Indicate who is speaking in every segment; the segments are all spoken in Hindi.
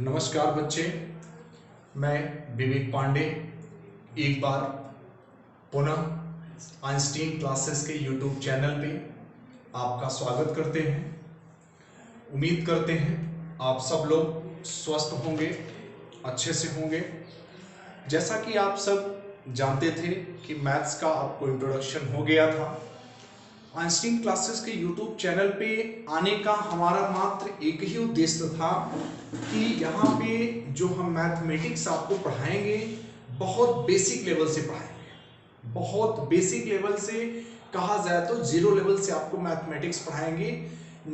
Speaker 1: नमस्कार बच्चे, मैं विवेक पांडे एक बार पुनः आइंस्टीन क्लासेस के यूट्यूब चैनल पे आपका स्वागत करते हैं। उम्मीद करते हैं आप सब लोग स्वस्थ होंगे, अच्छे से होंगे। जैसा कि आप सब जानते थे कि मैथ्स का आपको इंट्रोडक्शन हो गया था। आइंस्टीन क्लासेस के यूट्यूब चैनल पे आने का हमारा मात्र एक ही उद्देश्य था कि यहाँ पे जो हम मैथमेटिक्स आपको पढ़ाएंगे बहुत बेसिक लेवल से पढ़ाएंगे। बहुत बेसिक लेवल से कहा जाए तो जीरो लेवल से आपको मैथमेटिक्स पढ़ाएंगे।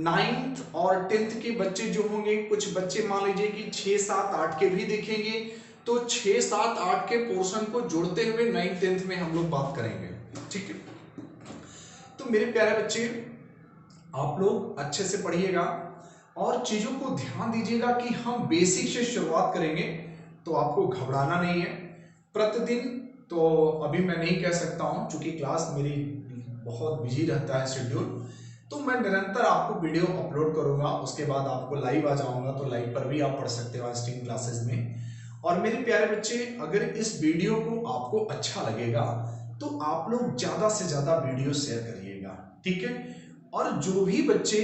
Speaker 1: 9th और 10th के बच्चे जो होंगे, कुछ बच्चे मान लीजिए कि 6, 7, 8 के भी देखेंगे, तो 6, 7, 8 के पोर्शन को जोड़ते हुए 9th 10th में हम लोग बात करेंगे। ठीक है, तो मेरे प्यारे बच्चे आप लोग अच्छे से पढ़िएगा और चीजों को ध्यान दीजिएगा कि हम बेसिक से शुरुआत करेंगे, तो आपको घबराना नहीं है। प्रतिदिन तो अभी मैं नहीं कह सकता हूं, क्योंकि क्लास मेरी बहुत बिजी रहता है शेड्यूल, तो मैं निरंतर आपको वीडियो अपलोड करूंगा। उसके बाद आपको लाइव आ जाऊंगा, तो लाइव पर भी आप पढ़ सकते हो आइंस्टीन क्लासेस में। और मेरे प्यारे बच्चे, अगर इस वीडियो को आपको अच्छा लगेगा तो आप लोग ज्यादा से ज्यादा वीडियो शेयर करिएगा, ठीक है। और जो भी बच्चे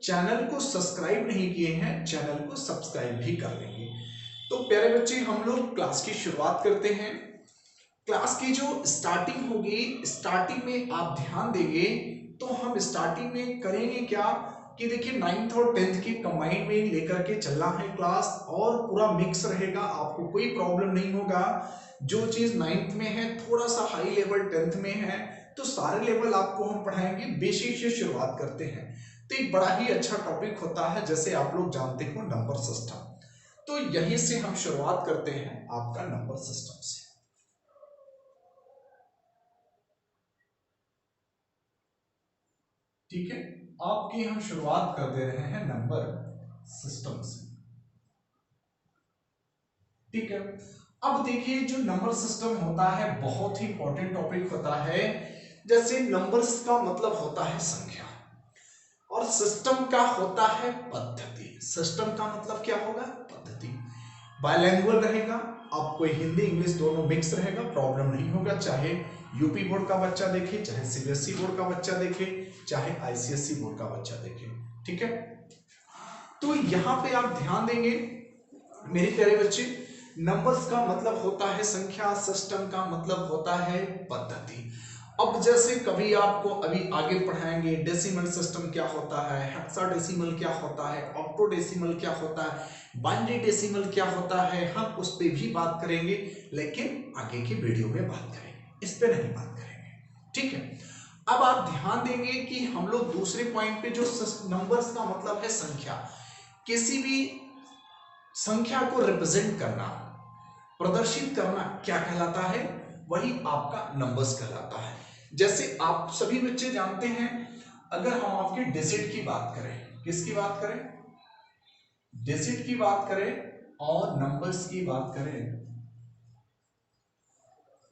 Speaker 1: चैनल को सब्सक्राइब नहीं किए हैं, चैनल को सब्सक्राइब भी कर लेंगे। तो प्यारे बच्चे, हम लोग क्लास की शुरुआत करते हैं। क्लास की जो स्टार्टिंग होगी, स्टार्टिंग में आप ध्यान देंगे तो हम स्टार्टिंग में करेंगे क्या कि देखिए 9th और 10th की कंबाइन में लेकर के चलना है क्लास, और पूरा मिक्स रहेगा, आपको कोई प्रॉब्लम नहीं होगा। जो चीज 9th में है थोड़ा सा हाई लेवल 10th में है, तो सारे लेवल आपको हम पढ़ाएंगे। बेसिक से शुरुआत करते हैं, तो एक बड़ा ही अच्छा टॉपिक होता है, जैसे आप लोग जानते हो, नंबर सिस्टम। तो यहीं से हम शुरुआत करते हैं आपका नंबर सिस्टम से। ठीक है, आपकी हम शुरुआत कर दे रहे हैं नंबर सिस्टम से। ठीक है, अब देखिए जो नंबर सिस्टम होता है बहुत ही इंपॉर्टेंट टॉपिक होता है। जैसे नंबर्स का मतलब होता है संख्या, और सिस्टम का होता है पद्धति। सिस्टम का मतलब क्या होगा? पद्धति। बायलैंग्वेज रहेगा, आपको हिंदी इंग्लिश दोनों मिक्स रहेगा, प्रॉब्लम नहीं होगा। चाहे यूपी बोर्ड का बच्चा देखे, चाहे सीबीएसई बोर्ड का बच्चा देखे, चाहे आईसीएसई बोर्ड का बच्चा देखे। ठीक है, तो यहां पे आप ध्यान देंगे मेरे प्यारे बच्चे, नंबर्स का मतलब होता है संख्या, सिस्टम का मतलब होता है पद्धति। अब जैसे कभी आपको अभी आगे पढ़ाएंगे डेसिमल सिस्टम क्या होता है, हेक्साडेसिमल क्या होता है, ऑक्टोडेसिमल क्या होता है, बाइनरी डेसिमल क्या होता है, हम उस पर भी बात करेंगे, लेकिन आगे की वीडियो में बात करेंगे, इस पे नहीं बात करेंगे। ठीक है, अब आप ध्यान देंगे कि हम लोग दूसरे पॉइंट पे जो नंबर्स का मतलब है संख्या, किसी भी संख्या को रिप्रेजेंट करना, प्रदर्शित करना क्या कहलाता है? वही आपका नंबर्स कहलाता है। जैसे आप सभी बच्चे जानते हैं, अगर हम आपके डिजिट की बात करें, किसकी बात करें? डिजिट की बात करें और नंबर्स की बात करें,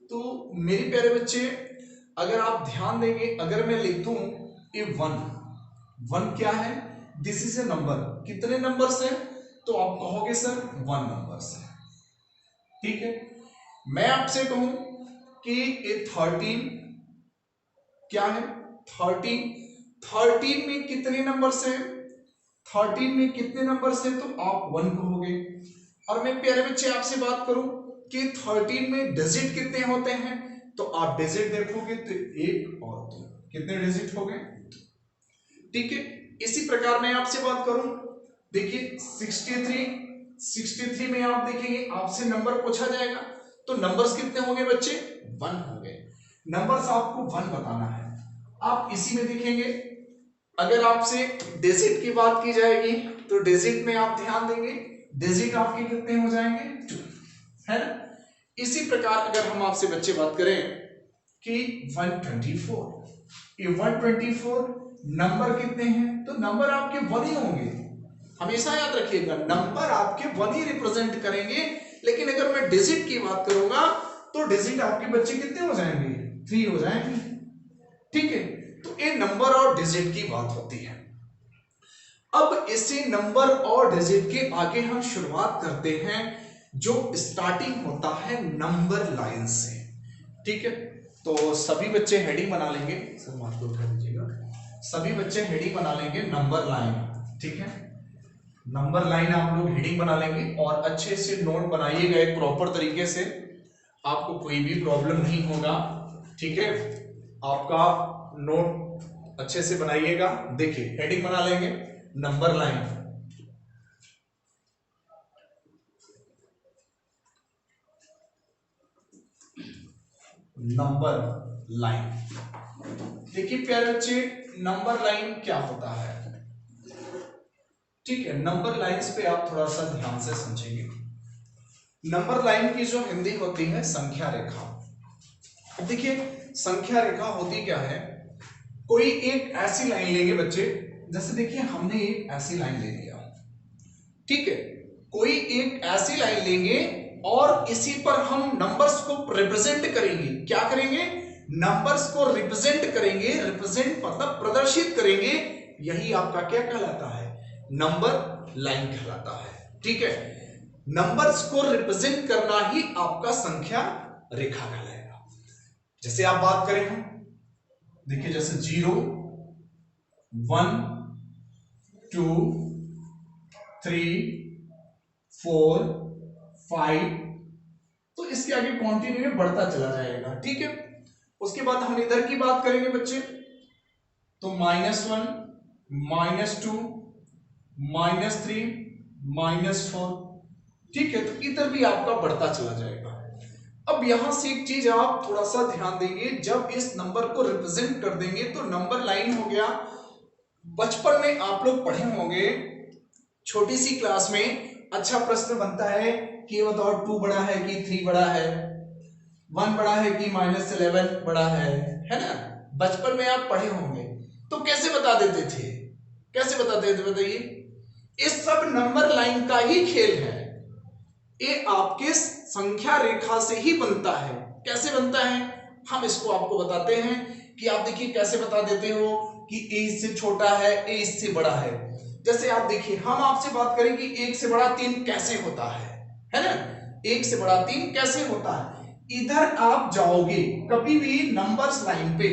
Speaker 1: तो मेरे प्यारे बच्चे अगर आप ध्यान देंगे, अगर मैं लिख दूं ए वन क्या है? This is a number. कितने नंबर्स हैं? तो आप कहोगे सर 1 नंबर्स है। ठीक है, मैं आपसे कहूं कि ये 13 क्या है? 13 में कितने नंबर्स हैं? 13 में कितने नंबर्स हैं? तो आप 1 कहोगे। और मैं प्यारे बच्चे आपसे बात करूं कि 13 में डिजिट कितने होते हैं, तो आप डिजिट देखोगे तो 1 और 2, कितने डिजिट हो गए? ठीक है, इसी प्रकार मैं आपसे बात करूं, देखिए 63 में आप देखेंगे आपसे नंबर पूछा जाएगा, तो नंबर्स कितने होंगे बच्चे? 1 होंगे। नंबर्स आपको 1 बताना है। आप इसी में देखेंगे, अगर आपसे डिजिट की बात की जाएगी तो डिजिट में आप ध्यान देंगे, डिजिट आपके कितने हो जाएंगे? 2, है ना। इसी प्रकार अगर हम आपसे बच्चे बात करें कि 124, ये 124 नंबर कितने हैं? तो नंबर आपके 1 ही होंगे। हमेशा याद रखिएगा, नंबर आपके 1 ही रिप्रेजेंट करेंगे। लेकिन अगर मैं डिजिट की बात करूंगा तो डिजिट आपके बच्चे कितने हो जाएंगे? 3 हो जाएंगे। ठीक है, तो ये नंबर और डिजिट की बात होती है। अब इसी नंबर और डिजिट के आगे हम शुरुआत करते हैं जो स्टार्टिंग होता है नंबर लाइन से। ठीक है, तो सभी बच्चे हेडिंग बना लेंगे। सर मार्क उठा दीजिएगा। सभी बच्चे हेडिंग बना लेंगे नंबर लाइन। ठीक है, नंबर लाइन आप लोग हेडिंग बना लेंगे और अच्छे से नोट बनाइएगा एक प्रॉपर तरीके से, आपको कोई भी प्रॉब्लम नहीं होगा। ठीक है, आपका नोट अच्छे से बनाइएगा। देखिए हेडिंग बना लेंगे नंबर लाइन। नंबर लाइन, देखिए प्यारे बच्चे नंबर लाइन क्या होता है। ठीक है, नंबर लाइंस पे आप थोड़ा सा ध्यान से समझेंगे। नंबर लाइन की जो हिंदी होती है संख्या रेखा। देखिए संख्या रेखा होती क्या है, कोई एक ऐसी लाइन लेंगे बच्चे, जैसे देखिए हमने एक ऐसी लाइन ले लिया। ठीक है, कोई एक ऐसी लाइन लेंगे और इसी पर हम नंबर्स को रिप्रेजेंट करेंगे। क्या करेंगे, नंबर्स को रिप्रेजेंट करेंगे। रिप्रेजेंट मतलब प्रदर्शित करेंगे। यही आपका क्या कहलाता है, नंबर लाइन कहलाता है। ठीक है, नंबर्स को रिप्रेजेंट करना ही आपका संख्या रेखा कहलाएगा। जैसे आप बात करें हम, देखिए जैसे 0 1 2 3 4 5, तो इसके आगे कंटिन्यू बढ़ता चला जाएगा। ठीक है, उसके बाद हम इधर की बात करेंगे बच्चे, तो -1 -2 -3 -4। ठीक है, तो इधर भी आपका बढ़ता चला जाएगा। अब यहां से एक चीज आप थोड़ा सा ध्यान देंगे, जब इस नंबर को रिप्रेजेंट कर देंगे तो नंबर लाइन हो गया। बचपन में आप लोग पढ़े होंगे छोटी सी क्लास में, अच्छा प्रश्न बनता है कि बताओ 2 बड़ा है कि 3 बड़ा है, 1 बड़ा है कि -11 बड़ा है ना। बचपन में आप पढ़े होंगे, तो कैसे बता देते थे, कैसे बताते थे बताइए। इस सब नंबर लाइन का ही खेल है, ये आपके संख्या रेखा से ही बनता है। कैसे बनता है, हम इसको आपको बताते हैं कि आप देखिए कैसे बता देते हो कि a इससे छोटा है, a इससे बड़ा है। जैसे आप देखिए, हम आपसे बात करें कि 1 से बड़ा 3 कैसे होता है ना। 1 से बड़ा 3 कैसे होता है, इधर आप जाओगे कभी भी नंबर्स लाइन पे,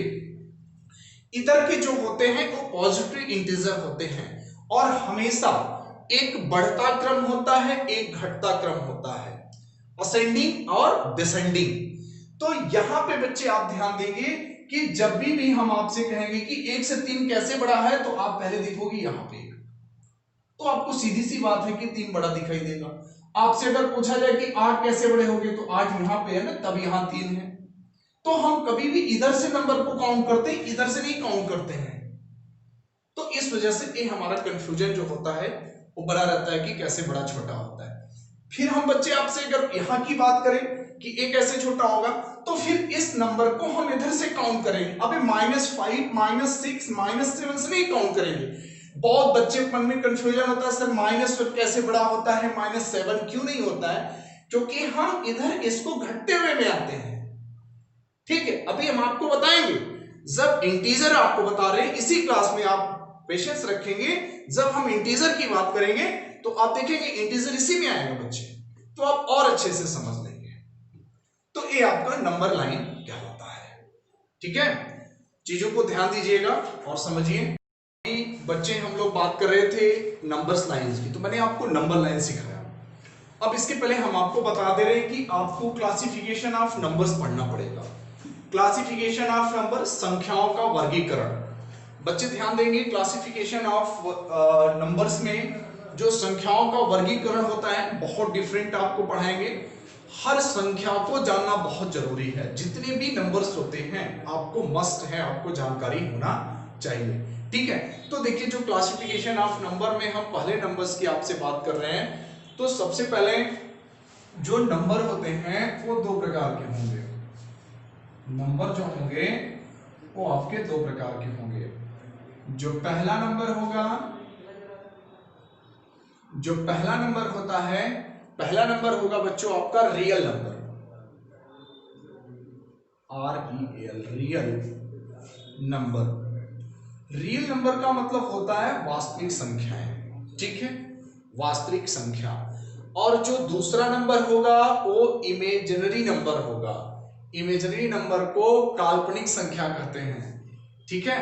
Speaker 1: इधर के जो होते हैं वो पॉजिटिव इंटीजर होते हैं और हमेशा एक बढ़ता क्रम होता है, एक घटता क्रम होता है, असेंडिंग और डिसेंडिंग। तो यहां पे बच्चे आप ध्यान देंगे कि जब भी हम आपसे कहेंगे कि 1 से 3 कैसे बड़ा है, तो आप पहले देखोगे यहां पे, तो आपको सीधी सी बात है कि 3 बड़ा दिखाई देगा। आपसे अगर पूछा जाए कि 8 कैसे बड़े होंगे, तो 8 यहां पे है ना, तब यहां 3 है। तो हम कभी भी इधर से नंबर को काउंट करते हैं, इधर से नहीं काउंट करते हैं। तो इस वजह से ये हमारा कंफ्यूजन जो होता है वो बना रहता है कि कैसे बड़ा छोटा होता है। फिर हम बच्चे आपसे अगर यहां की बात करें कि ये कैसे छोटा होगा, तो फिर इस नंबर को हम इधर से काउंट करेंगे। अबे -5 -6 -7 से नहीं काउंट करेंगे। बहुत बच्चे मन में कंफ्यूजन होता है, सर -1 कैसे बड़ा होता है, -7 क्यों नहीं होता है, क्योंकि हम इधर इसको घटते हुए में आते हैं। ठीक है, अभी हम आपको बताएंगे, जब इंटीजर आपको बता रहे हैं इसी क्लास में, आप पेशेंस रखेंगे। जब हम इंटीजर की बात करेंगे तो आप देखेंगे इंटीजर इसी में आएगा बच्चे, तो आप और अच्छे से समझ लेंगे। तो ये आपका नंबर लाइन क्या होता है। ठीक है, चीजों को ध्यान दीजिएगा और समझिए। बच्चे हम लोग बात कर रहे थे नंबर्स लाइंस की, तो मैंने आपको नंबर लाइन सिखाया। अब इसके पहले हम आपको बता दे रहे हैं कि आपको क्लासिफिकेशन ऑफ नंबर्स पढ़ना पड़ेगा। क्लासिफिकेशन ऑफ नंबर, संख्याओं का वर्गीकरण। बच्चे ध्यान देंगे, क्लासिफिकेशन ऑफ नंबर्स में जो संख्याओं का वर्गीकरण होता है बहुत डिफरेंट आपको पढ़ाएंगे। हर संख्या को जानना बहुत जरूरी है। जितने भी नंबर्स होते हैं आपको मस्ट है, आपको जानकारी होना चाहिए। ठीक है, तो देखिए जो क्लासिफिकेशन ऑफ नंबर में हम पहले नंबर्स की आपसे बात कर रहे हैं, तो सबसे पहले जो नंबर होते हैं वो 2 प्रकार के होंगे। नंबर जो होंगे वो आपके 2 प्रकार के होंगे। जो पहला नंबर होगा, जो पहला नंबर होता है, पहला नंबर होगा बच्चों आपका real number, REL, real number. Real number का मतलब होता है वास्तविक संख्याएं। ठीक है, वास्तविक संख्या। और जो दूसरा नंबर होगा वो इमेजिनरी नंबर होगा। इमेजिनरी नंबर को काल्पनिक संख्या कहते हैं। ठीक है,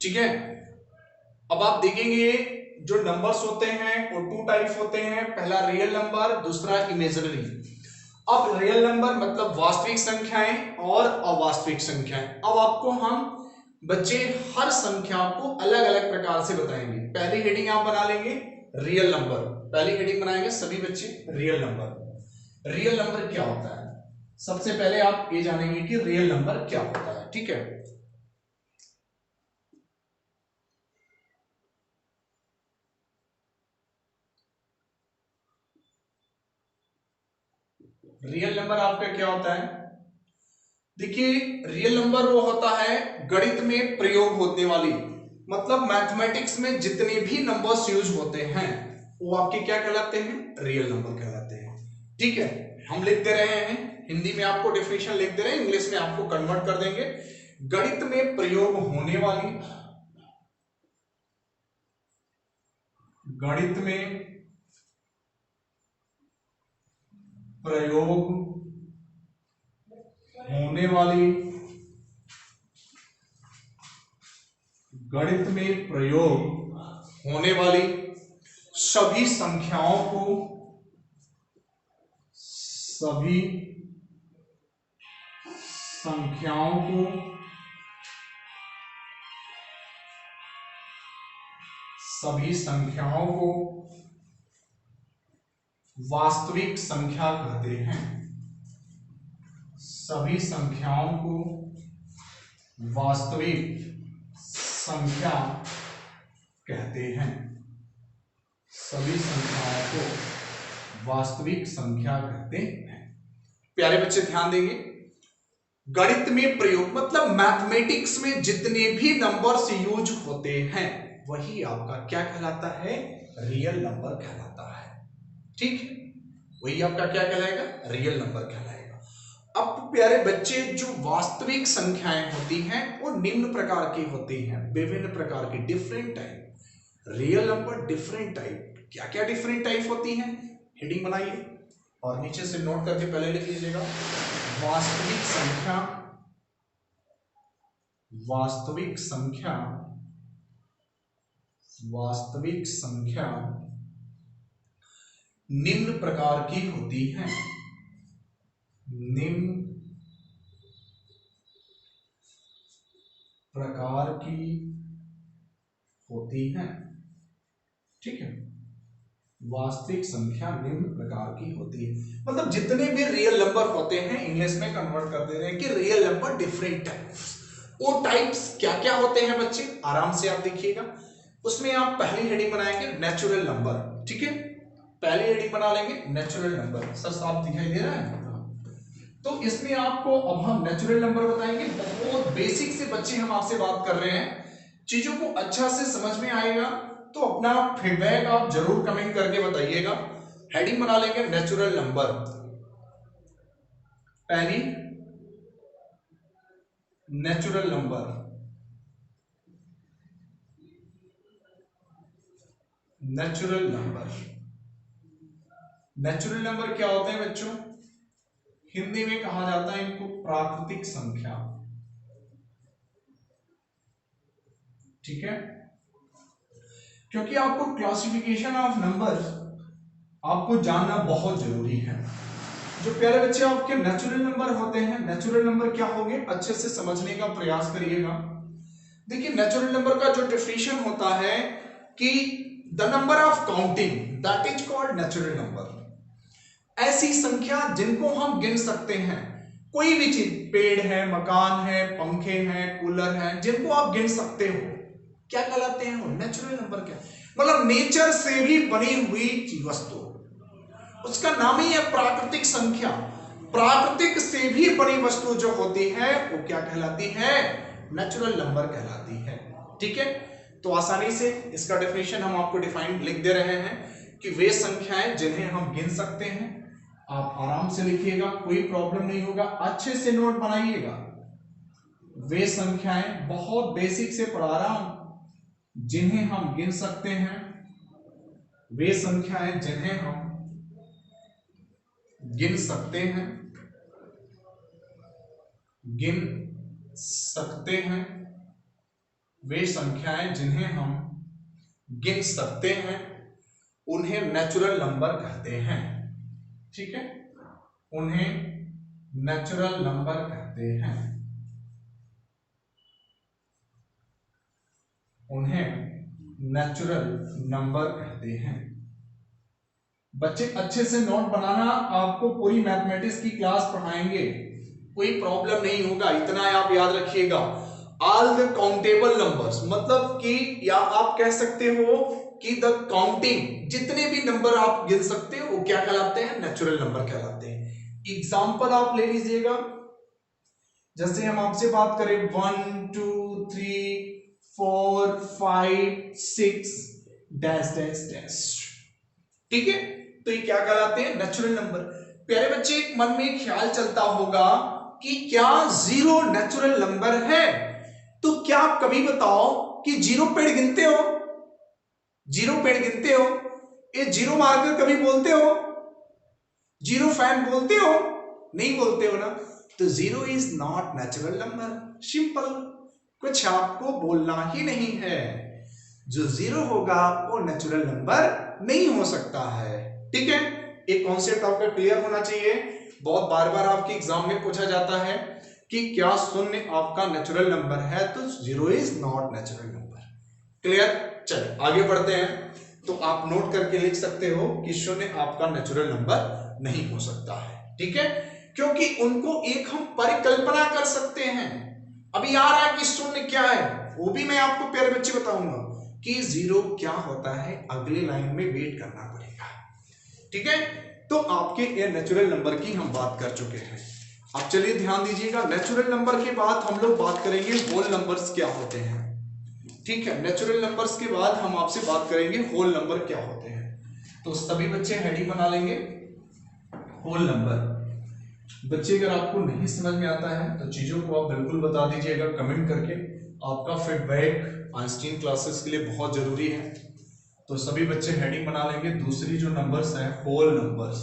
Speaker 1: ठीक है। अब आप देखेंगे जो नंबर्स होते हैं वो टू टाइप होते हैं, पहला रियल नंबर, दूसरा इमेजिनरी। अब रियल नंबर मतलब वास्तविक संख्याएं और अवास्तविक संख्याएं। अब आपको हम बच्चे हर संख्या को अलग अलग प्रकार से बताएंगे। पहली हेडिंग आप बना लेंगे रियल नंबर, पहली हेडिंग बनाएंगे सभी बच्चे रियल नंबर। रियल नंबर क्या होता है, सबसे पहले आप ये जानेंगे कि रियल नंबर क्या होता है। ठीक है, रियल नंबर आपका क्या होता है? देखिए, रियल नंबर वो होता है गणित में प्रयोग होने वाली, मतलब मैथमेटिक्स में जितने भी नंबर्स यूज होते हैं वो आपके क्या कहलाते हैं? रियल नंबर कहलाते हैं। ठीक है, हम लिख दे रहे हैं, हिंदी में आपको डेफिनेशन लिख दे रहे हैं, इंग्लिश में आपको कन्वर्ट कर देंगे। गणित में प्रयोग होने वाली, गणित में प्रयोग होने वाली, गणित में प्रयोग होने वाली सभी संख्याओं को, सभी संख्याओं को सभी संख्याओं को वास्तविक संख्या कहते हैं। सभी संख्याओं को वास्तविक संख्या कहते हैं। सभी संख्याओं को वास्तविक संख्या कहते हैं। प्यारे बच्चे ध्यान देंगे, गणित में प्रयोग मतलब मैथमेटिक्स में जितने भी नंबर्स यूज होते हैं वही आपका क्या कहलाता है? रियल नंबर कहलाता है। ठीक है, वही आपका क्या कहलाएगा? रियल नंबर कहलाएगा। अब प्यारे बच्चे, जो वास्तविक संख्याएं होती हैं वो निम्न प्रकार की होती हैं, विभिन्न प्रकार की, different type. Real number different type, क्या क्या डिफरेंट टाइप होती हैं? हेडिंग बनाइए और नीचे से नोट करके पहले लिख लीजिएगा, वास्तविक संख्या, वास्तविक संख्या, वास्तविक संख्या निम्न प्रकार की होती हैं। निम्न प्रकार की होती हैं। ठीक है, वास्तविक संख्या निम्न प्रकार की होती है, मतलब जितने भी रियल नंबर होते हैं इंग्लिश में कन्वर्ट कर दे रहे हैं कि रियल नंबर डिफरेंट टाइप्स। वो टाइप्स क्या क्या होते हैं बच्चे, आराम से आप देखिएगा। उसमें आप पहली हेडिंग बनाएंगे नेचुरल नंबर। ठीक है, पहली हेडिंग बना लेंगे नेचुरल नंबर। सर साफ दिखाई दे रहा है? तो इसमें आपको अब हम नेचुरल नंबर बताएंगे। बहुत बेसिक से बच्चे हम आपसे बात कर रहे हैं, चीजों को अच्छा से समझ में आएगा तो अपना फीडबैक आप जरूर कमेंट करके बताइएगा। हेडिंग बना लेंगे नेचुरल नंबर, पहली natural number. Natural number, natural number क्या होते हैं बच्चों? हिंदी में कहा जाता है इनको प्राकृतिक संख्या। ठीक है, क्योंकि आपको क्लासिफिकेशन ऑफ नंबर्स आपको जानना बहुत जरूरी है। जो प्यारे बच्चे आपके नेचुरल नंबर होते हैं, नेचुरल नंबर क्या होंगे अच्छे से समझने का प्रयास करिएगा। देखिए, नेचुरल नंबर का जो डेफिनेशन होता है कि the number of counting that is called natural number. ऐसी संख्या जिनको हम गिन सकते हैं, कोई भी चीज, पेड़ है, मकान है, पंखे हैं, कूलर है, जिनको आप गिन सकते हो, क्या कहलाते हैं वो? Natural number. क्या मतलब? नेचर से भी बनी हुई वस्तु, उसका नाम ही है प्राकृतिक संख्या। प्राकृतिक से भी बनी वस्तु जो होती है वो क्या कहलाती है? नेचुरल नंबर कहलाती है। ठीक है, तो आसानी से इसका डेफिनेशन हम आपको डिफाइन लिख दे रहे हैं कि वे संख्याएं जिन्हें हम गिन सकते हैं। आप आराम से लिखिएगा, कोई प्रॉब्लम नहीं होगा, अच्छे से नोट बनाइएगा। वे संख्याएं, बहुत बेसिक से पढ़ा रहा हूं, जिन्हें हम गिन सकते हैं, वे संख्याएं जिन्हें हम गिन सकते हैं, गिन सकते हैं, वे संख्याएं जिन्हें हम गिन सकते हैं उन्हें नेचुरल नंबर कहते हैं। ठीक है, उन्हें नेचुरल नंबर कहते हैं, उन्हें नेचुरल नंबर कहते हैं। बच्चे अच्छे से नोट बनाना, आपको पूरी मैथमेटिक्स की क्लास पढ़ाएंगे, कोई प्रॉब्लम नहीं होगा, इतना आप याद रखिएगा। ऑल द काउंटेबल नंबर्स, मतलब कि या आप कह सकते हो कि द काउंटिंग, जितने भी नंबर आप गिन सकते हो वो क्या कहलाते हैं, नेचुरल नंबर कहलाते हैं। एग्जांपल आप ले लीजिएगा, जैसे हम आपसे बात करें 1 2 3 4 5 6 डैश डैश डैश, ठीक है, तो ये क्या कहलाते हैं, नेचुरल नंबर। प्यारे बच्चे, एक मन में ख्याल चलता होगा कि क्या जीरो नेचुरल नंबर है? तो क्या आप कभी बताओ कि जीरो पेड़ गिनते हो? जीरो पेड़ गिनते हो? ये जीरो मार्कर कभी बोलते हो? जीरो फैन बोलते हो? नहीं बोलते हो ना। तो zero is not natural number, simple, कुछ आपको बोलना ही नहीं है। जो जीरो होगा वो नेचुरल नंबर नहीं हो सकता है। ठीक है, एक कॉन्सेप्ट आपका क्लियर होना चाहिए। बहुत बार बार आपके एग्जाम में पूछा जाता है कि क्या शून्य आपका नेचुरल नंबर है, तो zero is not natural number. Clear, चलिए आगे बढ़ते हैं। तो आप नोट करके लिख सकते हो कि शून्य आपका नेचुरल नंबर नहीं हो सकता है। ठीक है, क्योंकि उनको एक हम परिकल्पना कर सकते हैं। अभी आ रहा है कि शून्य क्या है, वो भी मैं आपको प्यारे बच्चे बताऊंगा कि जीरो क्या होता है, अगले लाइन में वेट करना पड़ेगा। ठीक है, तो आपके ये नेचुरल नंबर की हम बात कर चुके हैं। अब चलिए ध्यान दीजिएगा, नेचुरल नंबर के बाद हम लोग बात करेंगे होल नंबर्स क्या होते हैं। ठीक है, नेचुरल नंबर्स के बाद हम आपसे बात करेंगे होल नंबर क्या होते हैं। तो सभी बच्चे हेडिंग बना लेंगे, होल नंबर। बच्चे अगर आपको नहीं समझ में आता है तो चीजों को आप बिल्कुल बता दीजिएगा कमेंट करके। आपका फीडबैक आइंस्टीन क्लासेस के लिए बहुत जरूरी है। तो सभी बच्चे हेडिंग बना लेंगे। दूसरी जो नंबर्स है, होल नंबर्स,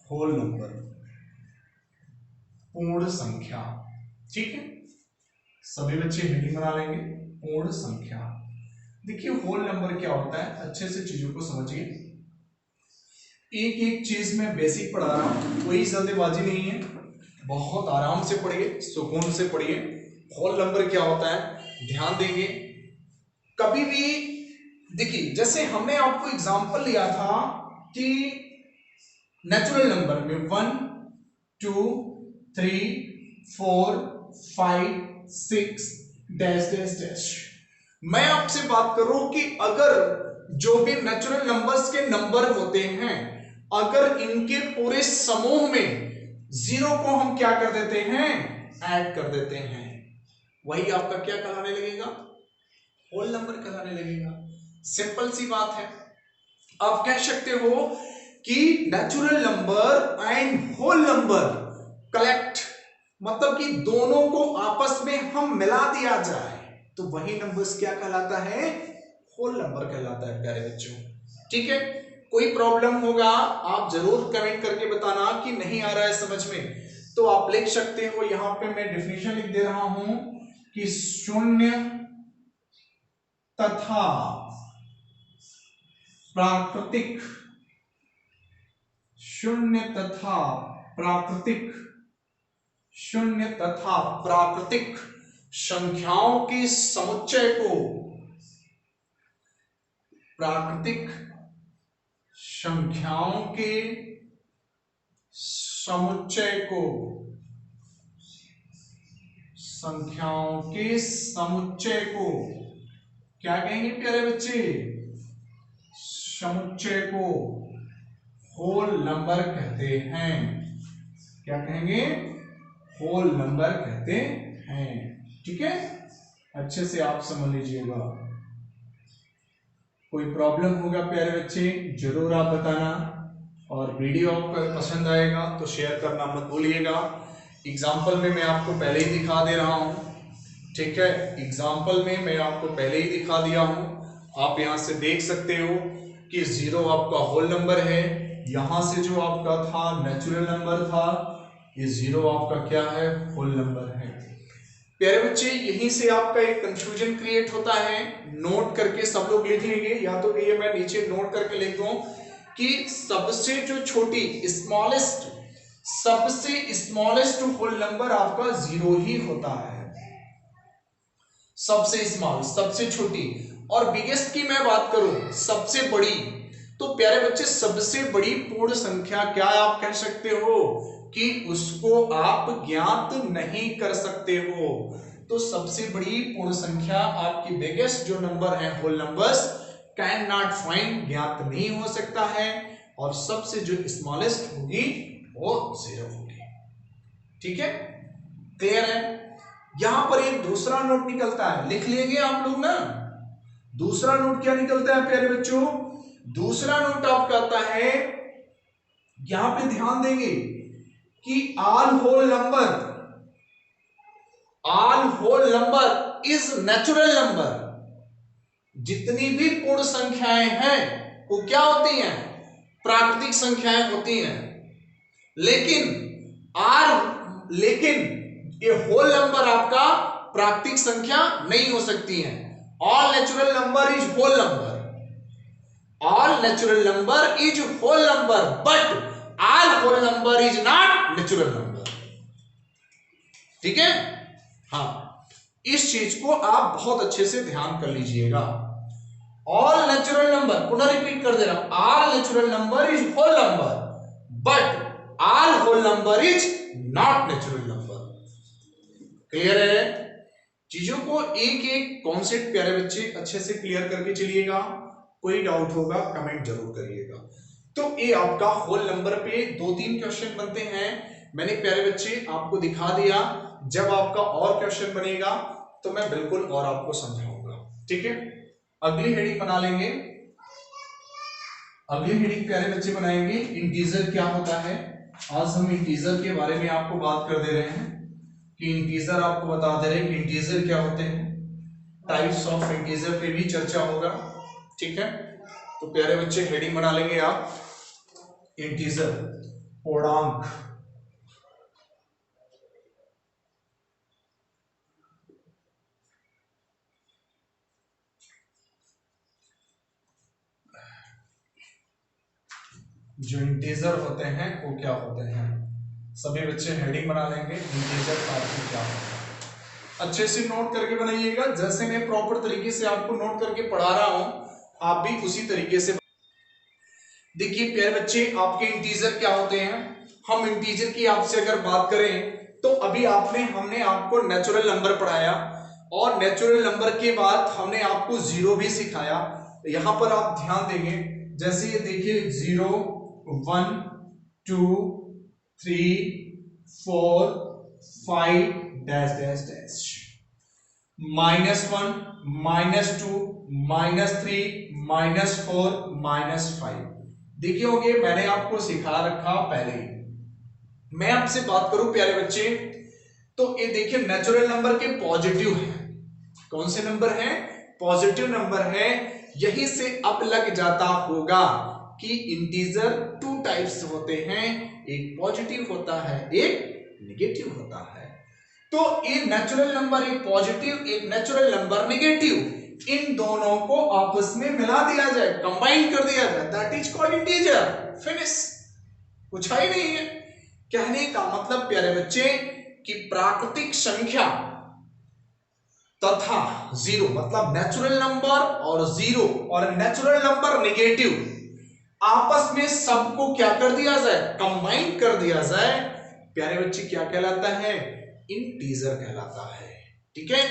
Speaker 1: होल नंबर, पूर्ण संख्या। ठीक है, सभी बच्चे हेडिंग बना लेंगे, पूर्ण संख्या। देखिए होल नंबर क्या होता है, अच्छे से चीजों को समझिए। एक एक चीज में बेसिक पढ़ा रहा हूं, कोई जल्दबाजी नहीं है, बहुत आराम से पढ़िए, सुकून से पढ़िए। होल नंबर क्या होता है ध्यान देंगे। कभी भी देखिए, जैसे हमने आपको एग्जांपल लिया था कि नेचुरल नंबर में 1 2 3 4 5 6 डैश डैश डैश। मैं आपसे बात करूं कि अगर जो भी नेचुरल नंबर्स के नंबर होते हैं, अगर इनके पूरे समूह में जीरो को हम क्या कर देते हैं, ऐड कर देते हैं, वही आपका क्या कहलाने लगेगा, होल नंबर कहलाने लगेगा। सिंपल सी बात है। आप कह सकते हो कि natural number and whole number collect, मतलब कि दोनों को आपस में हम मिला दिया जाए तो वही नंबर्स क्या कहलाता है, होल नंबर कहलाता है प्यारे बच्चों। ठीक है, कोई प्रॉब्लम होगा आप जरूर कमेंट करके बताना कि नहीं आ रहा है समझ में। तो आप लिख सकते हो, यहां पे मैं डेफिनेशन लिख दे रहा हूं कि शून्य तथा प्राकृतिक, शून्य तथा प्राकृतिक, शून्य तथा प्राकृतिक संख्याओं के समुच्चय को, प्राकृतिक संख्याओं के समुच्चय को, संख्याओं के समुच्चय को क्या कहेंगे प्यारे बच्चे, समुच्चय को होल नंबर कहते हैं। क्या कहेंगे, होल नंबर कहते हैं। ठीक है, अच्छे से आप समझ लीजिएगा। कोई प्रॉब्लम होगा प्यारे बच्चे जरूर आप बताना, और वीडियो आपको पसंद आएगा तो शेयर करना मत भूलिएगा। एग्जाम्पल में मैं आपको पहले ही दिखा दे रहा हूं, ठीक है। एग्जाम्पल में मैं आपको पहले ही दिखा दिया हूं। आप यहां से देख सकते हो कि 0 आपका होल नंबर है। यहां से जो आपका था नेचुरल नंबर था, ये 0 आपका क्या है, होल नंबर है। प्यारे बच्चे, यहीं से आपका एक कंफ्यूजन क्रिएट होता है। नोट करके सब लोग लिख लेंगे, या तो ये मैं नीचे नोट करके लिख दूं कि सबसे जो छोटी सबसे स्मॉलेस्ट होल नंबर आपका 0 ही होता है। सबसे स्मॉल, सबसे छोटी। और बिगेस्ट की मैं बात करूं, सबसे बड़ी, तो प्यारे बच्चे सबसे बड़ी पूर्ण संख्या क्या आप कह सकते हो कि उसको आप ज्ञात नहीं कर सकते हो। तो सबसे बड़ी पूर्ण संख्या आपकी बिगेस्ट जो नंबर है, whole numbers, can not find, ज्ञात नहीं हो सकता है। और सबसे जो स्मॉलेस्ट होगी वो 0 होगी। ठीक है, क्लियर है। यहां पर एक दूसरा नोट निकलता है, लिख लेंगे आप लोग ना। दूसरा नोट क्या निकलता है प्यारे बच्चों? दूसरा नोट आपका आता है, यहां पे ध्यान देंगे कि all whole number is natural number. जितनी भी पूर्ण संख्याएं हैं वो क्या होती हैं? प्राकृतिक संख्याएं होती हैं। लेकिन ये होल नंबर आपका प्राकृतिक संख्या नहीं हो सकती है। All natural number is whole number, all natural number is whole number, but all whole number is not natural number. ठीक है, हाँ, इस चीज को आप बहुत अच्छे से ध्यान कर लीजिएगा। ऑल नेचुरल नंबर, पुनः रिपीट कर दे रहा हूं, all natural number is whole number, but all whole number is not natural number. Clear है? चीजों को एक एक कॉन्सेप्ट प्यारे बच्चे अच्छे से क्लियर करके चलिएगा। कोई डाउट होगा कमेंट जरूर करिएगा। तो ये आपका होल नंबर पे 2-3 क्वेश्चन बनते हैं। मैंने प्यारे बच्चे आपको दिखा दिया। जब आपका और क्वेश्चन बनेगा तो मैं बिल्कुल और आपको समझाऊंगा। ठीक है, अगली हेडिंग बना लेंगे। अगली हेडिंग प्यारे बच्चे बनाएंगे, इंटीजर क्या होता है। आज हम इंटीजर के बारे में आपको बात कर दे रहे हैं कि इंटीजर, आपको बता दे रहे हैं कि इंटीजर क्या होते हैं। टाइप्स ऑफ इंटीजर पे भी चर्चा होगा। ठीक है, तो प्यारे बच्चे हेडिंग बना लेंगे आप, इंटीजर, पूर्णांक। जो इंटीजर होते हैं वो क्या होते हैं, सभी बच्चे हेडिंग बना लेंगे, इंटीजर का अर्थ क्या होता है। अच्छे से नोट करके बनाइएगा। जैसे मैं प्रॉपर तरीके से आपको नोट करके पढ़ा रहा हूं, आप भी उसी तरीके से। देखिए प्यारे बच्चे, आपके इंटीजर क्या होते हैं। हम इंटीजर की आपसे अगर बात करें तो अभी हमने आपको नेचुरल नंबर पढ़ाया, और नेचुरल नंबर के बाद हमने आपको जीरो भी सिखाया। यहां पर आप ध्यान देंगे, जैसे ये देखिए 0 1 2 3 4 5 डैश डैश डैश, -1 -2 -3 -4 -5। देखिए होंगे, मैंने आपको सिखा रखा पहले ही। मैं आपसे बात करूं प्यारे बच्चे, तो ये देखिए नेचुरल नंबर के पॉजिटिव है। कौन से नंबर है? पॉजिटिव नंबर है। यहीं से अब लग जाता होगा कि इंटीजर 2 टाइप्स होते हैं, एक पॉजिटिव होता है, एक निगेटिव होता है। तो ये नेचुरल नंबर एक पॉजिटिव, एक नेचुरल नंबर निगेटिव, इन दोनों को आपस में मिला दिया जाए, कंबाइन कर दिया जाए, that is called integer. Finish, कुछ ही नहीं है। कहने का मतलब प्यारे बच्चे कि प्राकृतिक संख्या तथा जीरो, मतलब नेचुरल नंबर और जीरो और नेचुरल नंबर निगेटिव, आपस में सबको क्या कर दिया जाए, कंबाइन कर दिया जाए, प्यारे बच्चे क्या कहलाता है? इंटीजर कहलाता है। ठीक है,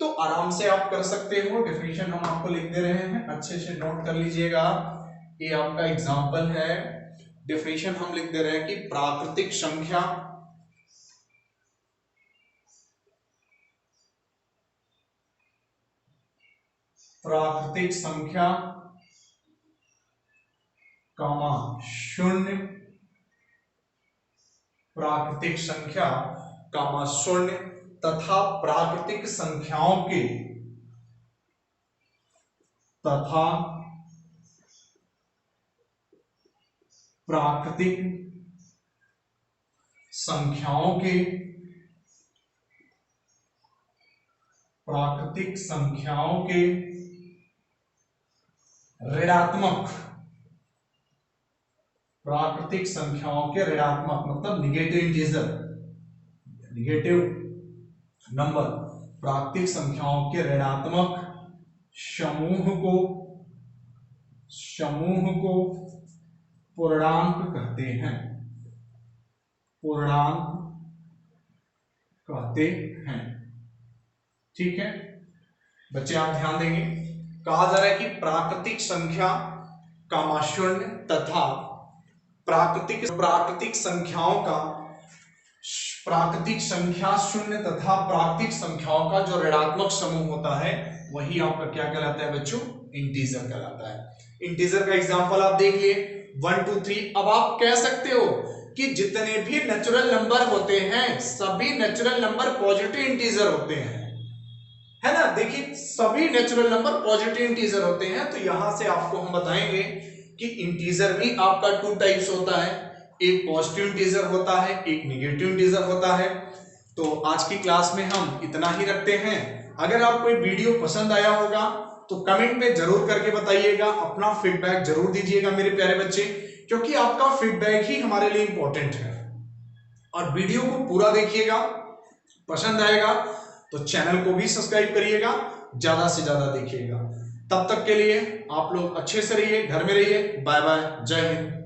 Speaker 1: तो आराम से आप कर सकते हो। डेफिनेशन हम आपको लिख दे रहे हैं, अच्छे से नोट कर लीजिएगा। ये आपका एग्जांपल है। डेफिनेशन हम लिख दे रहे हैं कि प्राकृतिक संख्या कामा शून्य, प्राकृतिक संख्या कामा शून्य तथा प्राकृतिक संख्याओं के प्राकृतिक संख्याओं के ऋणात्मक मतलब निगेटिव नंबर, प्राकृतिक संख्याओं के ऋणात्मक समूह को पूर्णांक कहते हैं। ठीक है बच्चे, आप ध्यान देंगे, कहा जा रहा है कि प्राकृतिक संख्या कामा शून्य तथा प्राकृतिक संख्या शून्य तथा प्राकृतिक संख्याओं का जो ऋणात्मक समूह होता है वही आपका क्या कहलाता है बच्चों? इंटीजर कहलाता है। इंटीजर का एग्जांपल आप देख लिए 1 2 3। अब आप कह सकते हो कि जितने भी नेचुरल नंबर होते हैं सभी नेचुरल नंबर पॉजिटिव इंटीजर होते हैं, है ना। देखिए सभी नेचुरल नंबर पॉजिटिव इंटीजर होते हैं। तो यहां से आपको हम बताएंगे कि इंटीजर भी आपका 2 टाइप्स होता है, एक पॉजिटिव इंटीजर होता है, एक नेगेटिव इंटीजर होता है। तो आज की क्लास में हम इतना ही रखते हैं। अगर आपको ये वीडियो पसंद आया होगा तो कमेंट में जरूर करके बताइएगा, अपना फीडबैक जरूर दीजिएगा मेरे प्यारे बच्चे, क्योंकि आपका फीडबैक ही हमारे लिए इंपॉर्टेंट है। और वीडियो को पूरा देखिएगा, पसंद आएगा तो चैनल को भी सब्सक्राइब करिएगा, ज्यादा से ज्यादा देखिएगा। तब तक के लिए आप लोग अच्छे से रहिए, घर में रहिए। बाय बाय, जय हिंद।